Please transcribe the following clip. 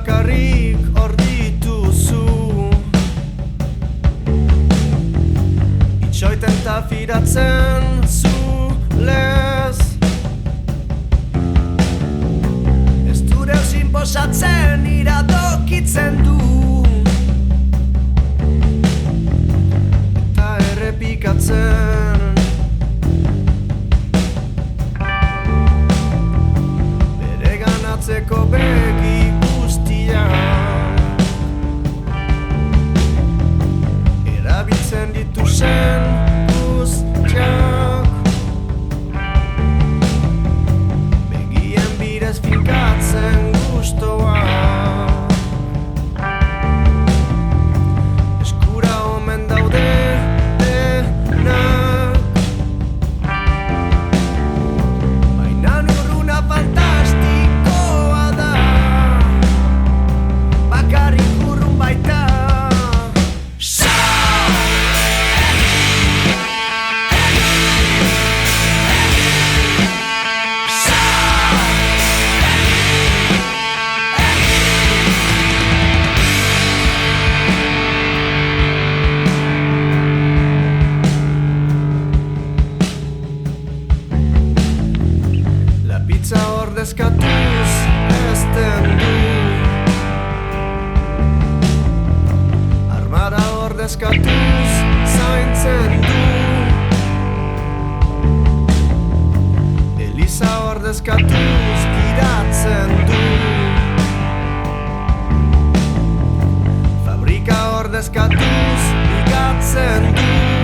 bakarrik hor dituzu. Itxoiten ta firatzen zulez, ez dure osin posatzen iradokitzen du, eta errepikatzen. Bereganatzeko begi guztiak erabiltzen dituzen guztiak, begien bidez finkatzen gustoak, eskura omen daude denak, baina urruna fantastikoa da, bakarrik urrun baita. Pizza ordezkatuz ezten du, armara ordezkatuz zaintzen du, eliza ordezkatuz gidatzen du, fabrika ordezkatuz ligatzen du.